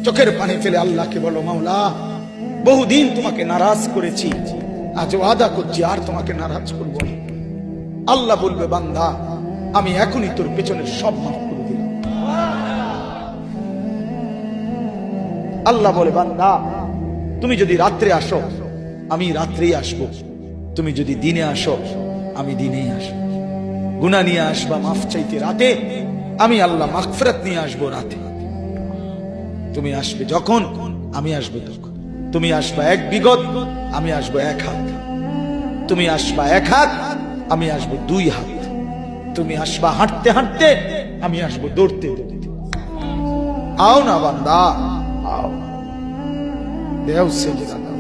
চোখের পানি ফেলে আল্লাহকে বলো, মাওলা বহুদিন তোমাকে নারাজ করেছি, আজ ওয়াদা করছি আর তোমাকে নারাজ করব না। আল্লাহ বলবে, বান্দা আমি এখনই তোর পেছনের সব মাফ করে দিলাম। আল্লাহ বলে, বান্দা তুমি যদি রাত্রে আসো আমি রাত্রেই আসবো, তুমি যদি দিনে আসো আমি দিনেই আসবো। গুনাহ নিয়ে আসবা মাফ চাইতে রাতে, আমি আল্লাহ মাগফিরাত নিয়ে আসবো রাতে। তুমি আসবে যখন আমি আসবো তখন। তুমি আসবা এক বিগত, আমি আসবো এক হাত। তুমি আসবা এক হাত, আমি আসবো দুই হাত। তুমি আসবা হাঁটতে হাঁটতে, আমি আসবো দৌড়তে দৌড়তে। আও না বান্দা আও, দেও সেজদা দাও,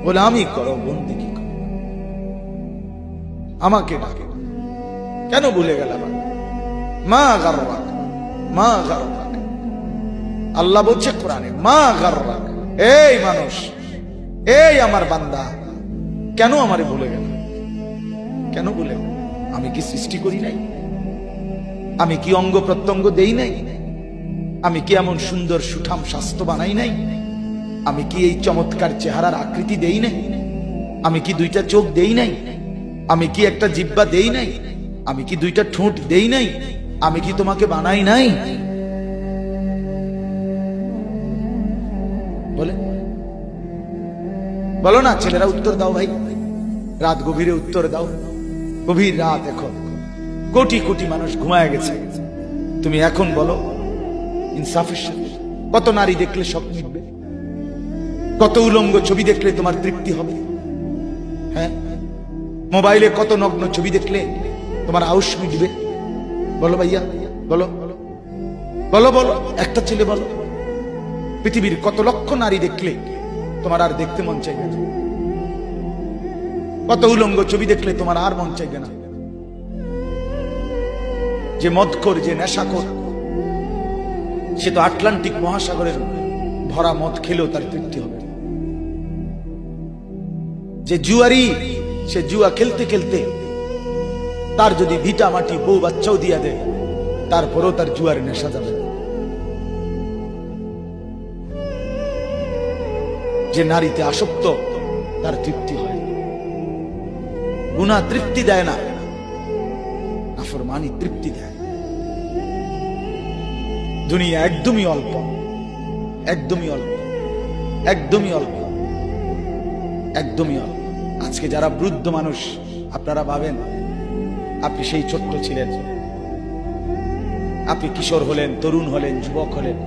গোলামি করো, বন্দেগী করো, আমাকে ডাকে। কেন ভুলে গেলাম? মা গাররাক, মা গাররাক। আল্লাহ বলছে কোরআনে, মা গাররাক। এই মানুষ, এই আমার বান্দা, কেন আমারে ভুলে গেল? কেন ভুলে গেল? আমি কি সৃষ্টি করি নাই? আমি কি অঙ্গ প্রত্যঙ্গ দেই নাই? আমি কি এমন সুন্দর সুঠাম স্বাস্থ্য বানাই নাই? আমি কি এই চমৎকার চেহারার আকৃতি দেই নাই? আমি কি দুইটা চোখ দেই নাই? আমি কি একটা জিহ্বা দেই নাই? আমি কি দুইটা ঠোঁট দেই নাই? আমি কি তোমাকে বানাই নাই? বলে বলো না ছেলেরা, উত্তর দাও ভাই। রাত গভীরে উত্তর দাও। গভীর রাত, এখন কোটি কোটি মানুষ ঘুমায় গেছে। তুমি এখন বলো ইনসাফের সাথে, কত নারী দেখলে স্বপ্ন মিটবে? কত উলঙ্গ ছবি দেখলে তোমার তৃপ্তি হবে? হ্যাঁ, মোবাইলে কত নগ্ন ছবি দেখলে তোমার আউশ মিটবে? বলো ভাইয়া, বলো বলো বলো, একটা ছেলে বলো। পৃথিবীর কত লক্ষ নারী দেখলে তোমার আর দেখতে মন চাইবে না? কত উলঙ্গ ছবি দেখলে তোমার আর মন চাইবে না? যে মদখোর, যে নেশাখোর, সে তো আটলান্টিক মহাসাগরের ভরা মদ খেলেও তার তৃপ্তি হবে। যে জুয়ারি, সে জুয়া খেলতে খেলতে তার যদি ভিটা মাটি বউ বাচ্চাও দিয়া দেয়, তারপরেও তার জুয়ার নেশা যাবে। যে নারীতে আসক্ত, তার তৃপ্তি হয়। গুনাহ তৃপ্তি দেয় না, নাফরমানি তৃপ্তি দেয়। দুনিয়া একদমই অল্প, একদমই অল্প, একদমই অল্প, একদমই অল্প। আজকে যারা বৃদ্ধ মানুষ, আপনারা ভাবেন আপনি সেই ছোট্ট ছিলেন, আপনি কিশোর হলেন, তরুণ হলেন, যুবক হলেন,